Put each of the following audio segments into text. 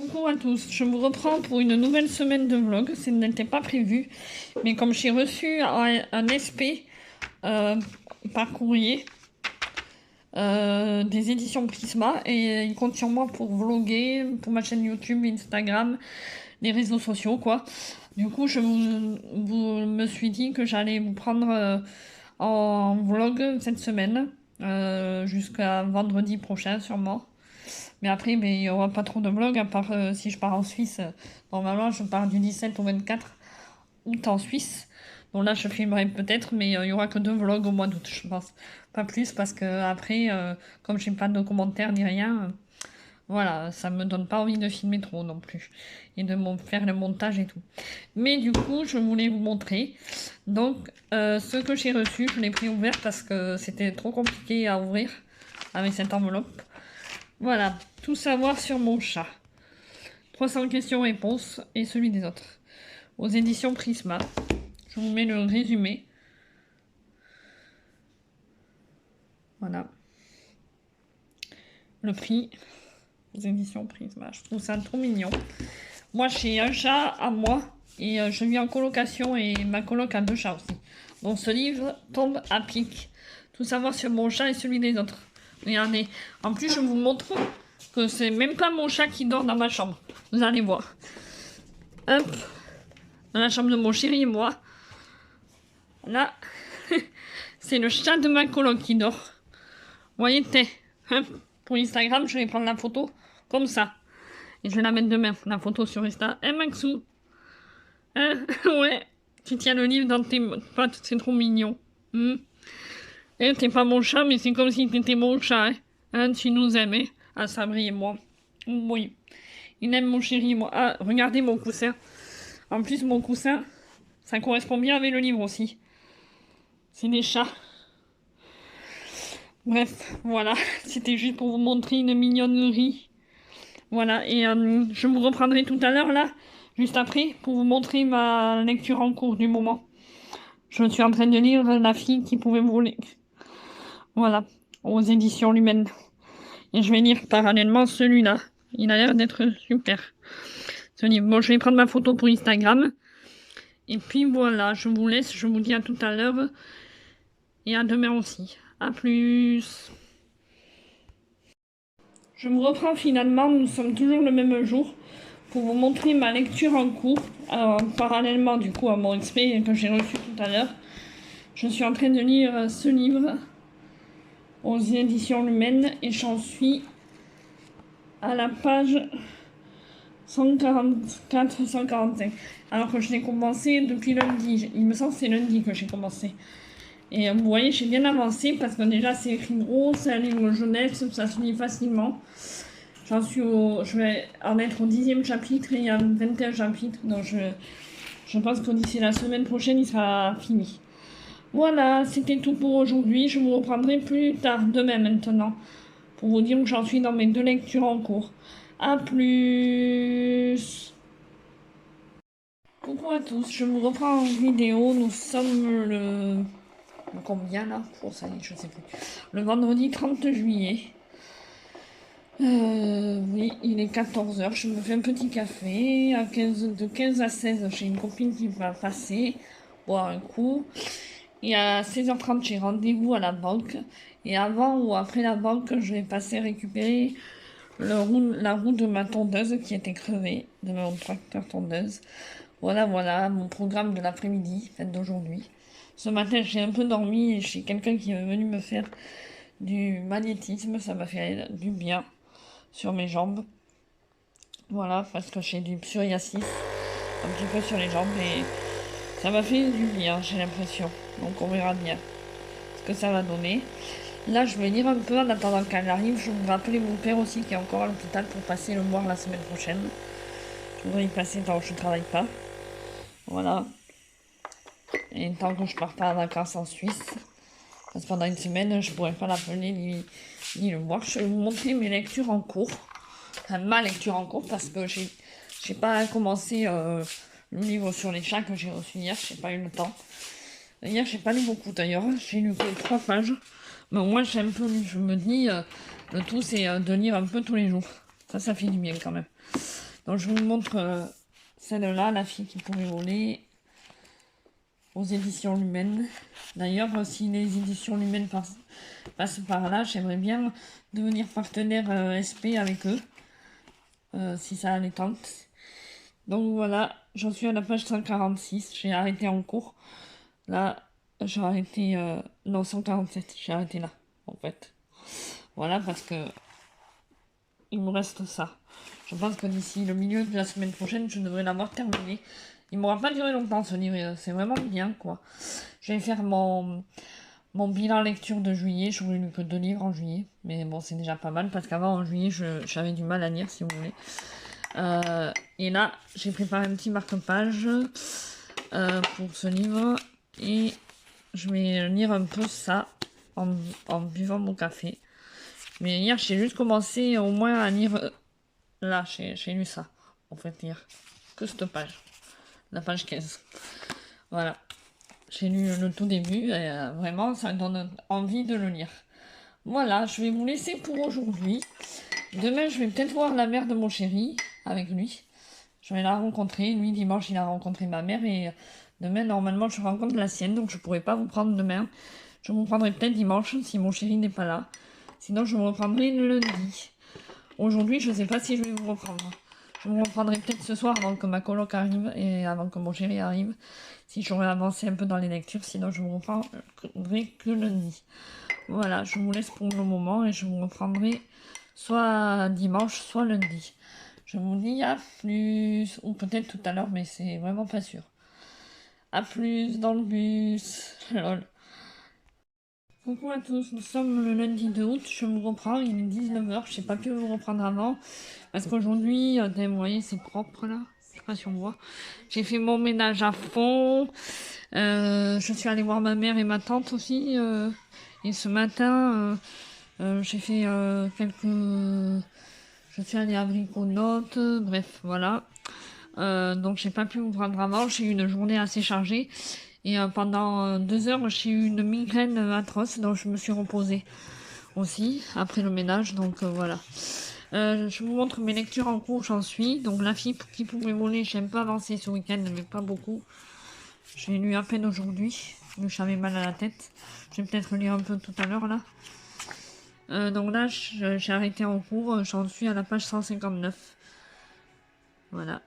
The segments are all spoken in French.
Coucou à tous, je vous reprends pour une nouvelle semaine de vlog, ce n'était pas prévu, mais comme j'ai reçu un SP par courrier des éditions Prisma, et il compte sur moi pour vlogger, pour ma chaîne YouTube, Instagram, les réseaux sociaux quoi. Du coup me suis dit que j'allais vous prendre en vlog cette semaine, jusqu'à vendredi prochain sûrement. Mais après, il n'y aura pas trop de vlogs, à part si je pars en Suisse. Normalement, je pars du 17 au 24 août en Suisse. Donc là, je filmerai peut-être, mais il n'y aura que 2 vlogs au mois d'août, je pense. Pas plus, parce que après, comme je n'ai pas de commentaires ni rien, voilà, ça me donne pas envie de filmer trop non plus. Et de faire le montage et tout. Mais du coup, je voulais vous montrer. Donc, ce que j'ai reçu, je l'ai pris ouvert parce que c'était trop compliqué à ouvrir avec cette enveloppe. Voilà, tout savoir sur mon chat. 300 questions-réponses et celui des autres. Aux éditions Prisma. Je vous mets le résumé. Voilà. Le prix aux éditions Prisma. Je trouve ça trop mignon. Moi, j'ai un chat à moi et je vis en colocation et ma coloc a 2 chats aussi. Donc ce livre tombe à pic. Tout savoir sur mon chat et celui des autres. Regardez. En plus, je vous montre que c'est même pas mon chat qui dort dans ma chambre. Vous allez voir. Hop. Dans la chambre de mon chéri et moi. Là. C'est le chat de ma coloc qui dort. Vous voyez, hein, pour Instagram, je vais prendre la photo comme ça. Et je vais la mettre demain, la photo sur Insta. Eh, Maxou, hein, ouais, tu tiens le livre dans tes pattes, c'est trop mignon. Eh, t'es pas mon chat, mais c'est comme si t'étais mon chat. Hein, tu nous aimes, hein. Ah, Sabri et moi. Oui. Il aime mon chéri et moi. Ah, regardez mon coussin. En plus, mon coussin, ça correspond bien avec le livre aussi. C'est des chats. Bref, voilà. C'était juste pour vous montrer une mignonnerie. Voilà, et je vous reprendrai tout à l'heure, là, juste après, pour vous montrer ma lecture en cours du moment. Je suis en train de lire La fille qui pouvait voler. Voilà, aux éditions Lumen. Et je vais lire parallèlement celui-là. Il a l'air d'être super. Ce livre. Bon, je vais prendre ma photo pour Instagram. Et puis voilà, je vous laisse, je vous dis à tout à l'heure. Et à demain aussi. A plus. Je me reprends finalement, nous sommes toujours le même jour, pour vous montrer ma lecture en cours, parallèlement du coup à mon XP que j'ai reçu tout à l'heure. Je suis en train de lire ce livre aux éditions Lumen et j'en suis à la page 144-145. Alors que je l'ai commencé depuis lundi. Il me semble que c'est lundi que j'ai commencé. Et vous voyez, j'ai bien avancé parce que déjà c'est écrit gros, c'est un livre jeunesse, ça se lit facilement. Je vais en être au 10e chapitre et il y a 21 chapitres, donc je pense que d'ici la semaine prochaine il sera fini. Voilà, c'était tout pour aujourd'hui, je vous reprendrai plus tard, demain maintenant, pour vous dire où j'en suis dans mes 2 lectures en cours. A plus. Coucou à tous, je vous reprends en vidéo, nous sommes le combien là? Oh ça y est, je sais plus. Le vendredi 30 juillet. Oui, il est 14 h, je me fais un petit café. De 15 à 16, j'ai une copine qui va passer, boire un coup. Et à 16h30, j'ai rendez-vous à la banque. Et avant ou après la banque, je vais passer récupérer la roue de ma tondeuse qui était crevée, de mon tracteur tondeuse. Voilà, mon programme de l'après-midi, fête d'aujourd'hui. Ce matin, j'ai un peu dormi et j'ai quelqu'un qui est venu me faire du magnétisme. Ça m'a fait du bien sur mes jambes. Voilà, parce que j'ai du psoriasis un petit peu sur les jambes et ça m'a fait du bien, j'ai l'impression. Donc on verra bien ce que ça va donner. Là, je vais lire un peu en attendant qu'elle arrive. Je vais appeler mon père aussi qui est encore à l'hôpital pour passer le voir la semaine prochaine. Je voudrais y passer tant que je ne travaille pas. Voilà. Et tant que je pars pas en vacances en Suisse. Parce que pendant une semaine, je pourrais pas l'appeler ni le voir. Je vais vous montrer mes lectures en cours. Enfin, ma lecture en cours parce que j'ai pas commencé le livre sur les chats que j'ai reçu hier. J'ai pas eu le temps. Hier, j'ai pas lu beaucoup d'ailleurs. J'ai lu que 3 pages. Mais au moins, j'ai un peu lu. Je me dis, le tout, c'est de lire un peu tous les jours. Ça fait du bien quand même. Donc je vous montre celle-là, La fille qui pouvait voler, aux éditions Lumen. D'ailleurs, si les éditions Lumen passent par là, j'aimerais bien devenir partenaire SP avec eux, si ça les tente. Donc voilà, j'en suis à la page 146, j'ai arrêté en cours. Là, j'ai arrêté... non, 147, j'ai arrêté là, en fait. Voilà, parce que il me reste ça. Je pense que d'ici le milieu de la semaine prochaine, je devrais l'avoir terminé. Il m'aura pas duré longtemps ce livre, c'est vraiment bien, quoi. Je vais faire mon bilan lecture de juillet. Je voulais lu que 2 livres en juillet, mais bon, c'est déjà pas mal, parce qu'avant, en juillet, j'avais du mal à lire, si vous voulez. Et là, j'ai préparé un petit marque-page pour ce livre, et je vais lire un peu ça en buvant mon café. Mais hier, j'ai juste commencé au moins à lire... là, j'ai lu ça, en fait, hier. Que cette page. La page 15. Voilà. J'ai lu le tout début, et vraiment, ça me donne envie de le lire. Voilà, je vais vous laisser pour aujourd'hui. Demain, je vais peut-être voir la mère de mon chéri, avec lui. Je vais la rencontrer. Lui, dimanche, il a rencontré ma mère, et demain, normalement, je rencontre la sienne, donc je pourrai pas vous prendre demain. Je vous prendrai peut-être dimanche, si mon chéri n'est pas là. Sinon, je vous reprendrai le lundi. Aujourd'hui, je ne sais pas si je vais vous reprendre. Je vous reprendrai peut-être ce soir avant que ma coloc arrive et avant que mon chéri arrive. Si j'aurais avancé un peu dans les lectures, sinon je vous reprendrai que lundi. Voilà, je vous laisse pour le moment et je vous reprendrai soit dimanche, soit lundi. Je vous dis à plus, ou peut-être tout à l'heure, mais c'est vraiment pas sûr. À plus dans le bus. Lol. Coucou à tous, nous sommes le lundi 2 août, je vous reprends, il est 19h, je sais pas pu vous reprendre avant, parce qu'aujourd'hui, vous voyez, c'est propre là, je sais pas si on voit, j'ai fait mon ménage à fond, je suis allée voir ma mère et ma tante aussi, et ce matin, j'ai fait je suis allée à Briconote, bref, voilà, donc j'ai pas pu vous prendre avant, j'ai eu une journée assez chargée, et pendant 2 heures, j'ai eu une migraine atroce, donc je me suis reposée aussi, après le ménage, donc voilà. Je vous montre mes lectures en cours, j'en suis. Donc La fille qui pouvait voler, j'ai un peu avancé ce week-end, mais pas beaucoup. J'ai lu à peine aujourd'hui, j'avais mal à la tête. Je vais peut-être lire un peu tout à l'heure là. Donc là, j'ai arrêté en cours, j'en suis à la page 159. Voilà.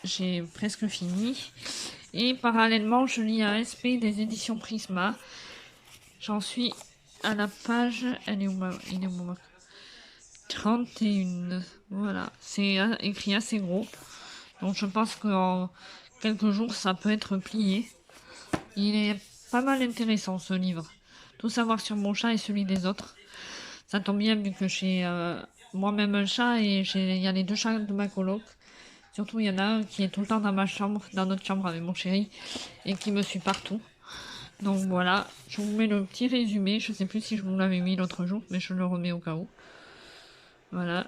J'ai presque fini. Et parallèlement, je lis un SP des éditions Prisma. J'en suis à la page... il est où ma 31. Voilà. C'est écrit assez gros. Donc je pense qu'en quelques jours, ça peut être plié. Il est pas mal intéressant, ce livre. Tout savoir sur mon chat et celui des autres. Ça tombe bien vu que j'ai moi-même un chat et il y a les 2 chats de ma coloc. Surtout, il y en a un qui est tout le temps dans ma chambre, dans notre chambre avec mon chéri, et qui me suit partout. Donc voilà, je vous mets le petit résumé. Je sais plus si je vous l'avais mis l'autre jour, mais je le remets au cas où. Voilà.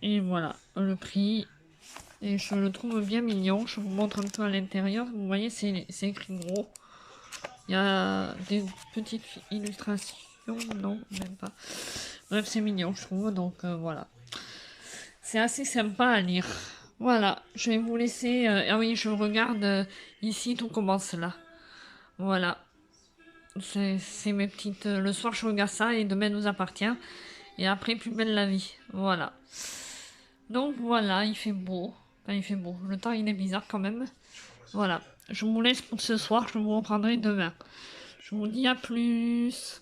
Et voilà, le prix. Et je le trouve bien mignon. Je vous montre un peu à l'intérieur. Vous voyez, c'est écrit gros. Il y a des petites illustrations. Non, même pas. Bref, c'est mignon, je trouve. Donc voilà. C'est assez sympa à lire. Voilà, je vais vous laisser... ah oui, je regarde ici, tout commence là. Voilà. C'est mes petites... le soir, je regarde ça et demain nous appartient. Et après, plus belle la vie. Voilà. Donc voilà, il fait beau. Enfin, il fait beau. Le temps, il est bizarre quand même. Voilà. Je vous laisse pour ce soir. Je vous reprendrai demain. Je vous dis à plus.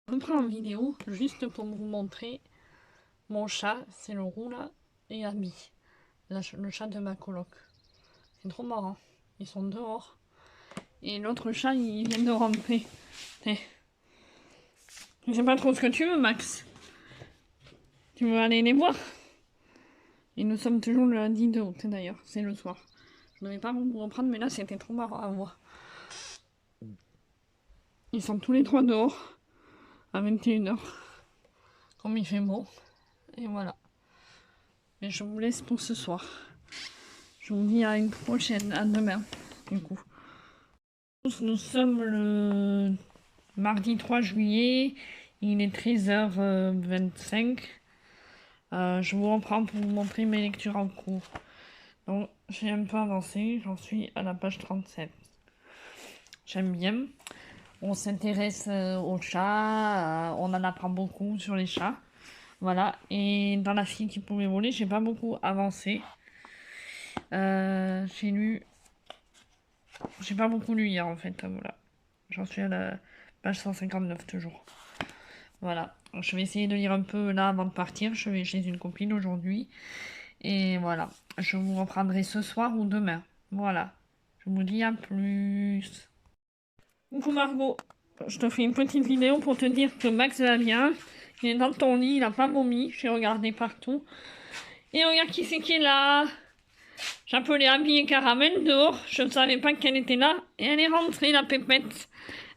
Je reprends en vidéo juste pour vous montrer mon chat. C'est le roux là. Et Abby. Le chat de ma coloc. C'est trop marrant. Ils sont dehors. Et l'autre chat, il vient de rentrer. Je sais pas trop ce que tu veux, Max. Tu veux aller les voir? Et nous sommes toujours le lundi 2 août, d'ailleurs. C'est le soir. Je ne devais pas vous reprendre, mais là, c'était trop marrant à voir. Ils sont tous les 3 dehors. À 21h. Comme il fait beau. Et voilà. Et je vous laisse pour ce soir. Je vous dis à une prochaine. À demain, du coup. Nous sommes le mardi 3 juillet. Il est 13h25. Je vous reprends pour vous montrer mes lectures en cours. Donc, j'ai un peu avancé, j'en suis à la page 37. J'aime bien. On s'intéresse aux chats, on en apprend beaucoup sur les chats. Voilà, et dans la fille qui pouvait voler, j'ai pas beaucoup avancé. J'ai lu... J'ai pas beaucoup lu hier en fait, voilà. J'en suis à la page 159 toujours. Voilà, je vais essayer de lire un peu là avant de partir. Je vais chez une copine aujourd'hui. Et voilà, je vous reprendrai ce soir ou demain. Voilà, je vous dis à plus. Coucou Margot, je te fais une petite vidéo pour te dire que Max va bien. Il est dans ton lit, il a pas vomi. J'ai regardé partout. Et regarde qui c'est qui est là. J'appelais Abby et Caramel dehors. Je ne savais pas qu'elle était là. Et elle est rentrée, la pépette.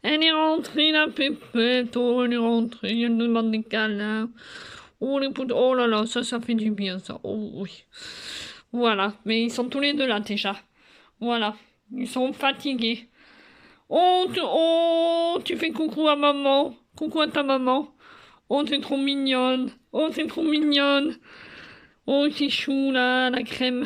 Elle est rentrée, la pépette. Oh, elle est rentrée. Elle nous demande des câlins. Oh, les poudres. Oh là là, ça fait du bien, ça. Oh oui. Voilà. Mais ils sont tous les deux là, tes chats. Voilà. Ils sont fatigués. Oh, tu fais coucou à maman. Coucou à ta maman. Oh, t'es trop mignonne. Oh, t'es trop mignonne. Oh, c'est chou là, la crème.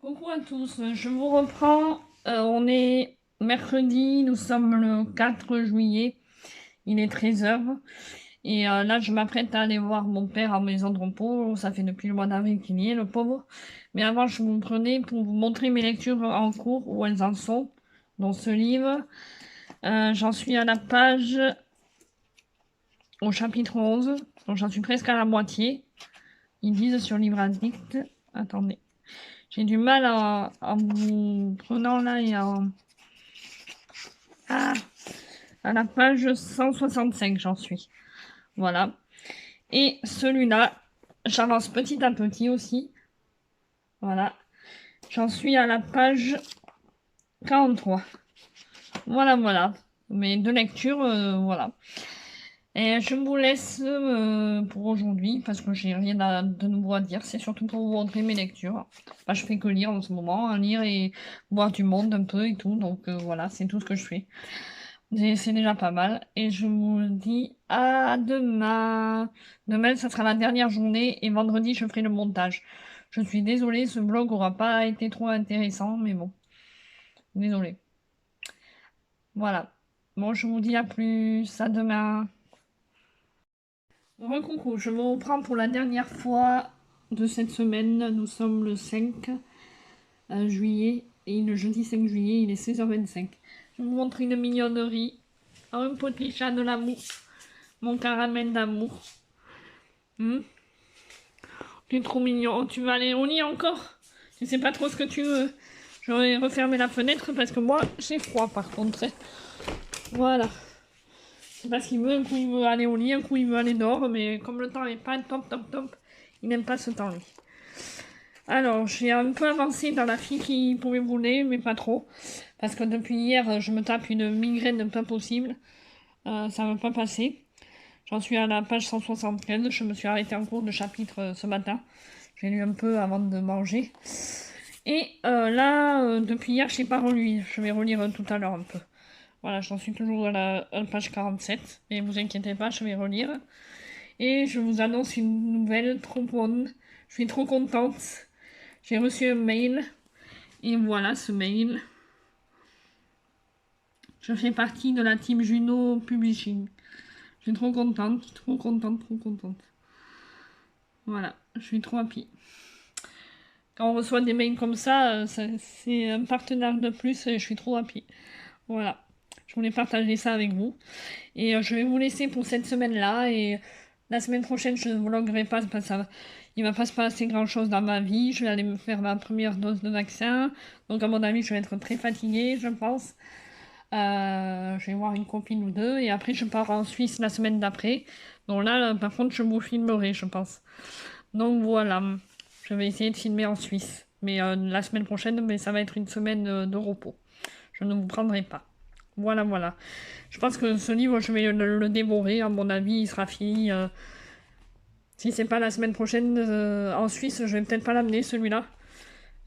Coucou à tous, je vous reprends. On est mercredi, nous sommes le 4 juillet. Il est 13h. Et là, je m'apprête à aller voir mon père en maison de repos. Ça fait depuis le mois d'avril qu'il y est, le pauvre. Mais avant, je vous prenais pour vous montrer mes lectures en cours, où elles en sont, dans ce livre. J'en suis à la page, au chapitre 11. Donc, j'en suis presque à la moitié. Ils disent sur Livre Addict. Attendez. J'ai du mal en vous prenant là et à la page 165, j'en suis. Voilà. Et celui-là, j'avance petit à petit aussi. Voilà. J'en suis à la page 43. Voilà, voilà. Mes deux lectures, voilà. Et je vous laisse pour aujourd'hui parce que j'ai rien de nouveau à dire. C'est surtout pour vous montrer mes lectures. Bah, je fais que lire en ce moment, hein, lire et voir du monde un peu et tout. Donc voilà, c'est tout ce que je fais. C'est déjà pas mal. Et je vous dis à demain. Demain, ça sera la dernière journée et vendredi, je ferai le montage. Je suis désolée, ce vlog aura pas été trop intéressant, mais bon. Désolée. Voilà. Bon, je vous dis à plus. À demain. Recoucou, je me reprends pour la dernière fois de cette semaine. Nous sommes le 5 juillet et le jeudi 5 juillet, il est 16h25. Je vous montre une mignonnerie. Un petit chat de l'amour. Mon caramel d'amour. Tu es trop mignon. Tu vas aller au lit encore? Tu sais pas trop ce que tu veux. Je vais refermer la fenêtre parce que moi, j'ai froid par contre. Voilà. C'est parce qu'il veut, un coup il veut aller au lit, un coup il veut aller dehors, mais comme le temps n'est pas top, il n'aime pas ce temps lui. Alors, j'ai un peu avancé dans la fille qui pouvait voler, mais pas trop. Parce que depuis hier, je me tape une migraine pas possible. Ça ne va pas passer. J'en suis à la page 175, je me suis arrêtée en cours de chapitre ce matin. J'ai lu un peu avant de manger. Et là, depuis hier, je n'ai pas relu. Je vais relire tout à l'heure un peu. Voilà, j'en suis toujours à la page 47. Mais vous inquiétez pas, je vais relire. Et je vous annonce une nouvelle trop bonne. Je suis trop contente. J'ai reçu un mail. Et voilà ce mail. Je fais partie de la team Juno Publishing. Je suis trop contente, trop contente, trop contente. Voilà, je suis trop happy. Quand on reçoit des mails comme ça, c'est un partenaire de plus et je suis trop happy. Voilà, je voulais partager ça avec vous. Et je vais vous laisser pour cette semaine-là. Et la semaine prochaine, je ne vloguerai pas parce qu'il ne va pas se passer grand-chose dans ma vie. Je vais aller me faire ma première dose de vaccin. Donc à mon avis, je vais être très fatiguée, je pense. Je vais voir une copine ou deux. Et après, je pars en Suisse la semaine d'après. Donc là, par contre, je vous filmerai, je pense. Donc voilà. Je vais essayer de filmer en Suisse. Mais la semaine prochaine, mais ça va être une semaine de repos. Je ne vous prendrai pas. Voilà, voilà. Je pense que ce livre, je vais le dévorer. À mon avis, il sera fini. Si c'est pas la semaine prochaine en Suisse, je vais peut-être pas l'amener, celui-là.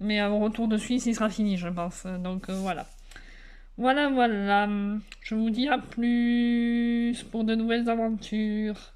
Mais au retour de Suisse, il sera fini, je pense. Donc voilà. Voilà, voilà. Je vous dis à plus pour de nouvelles aventures.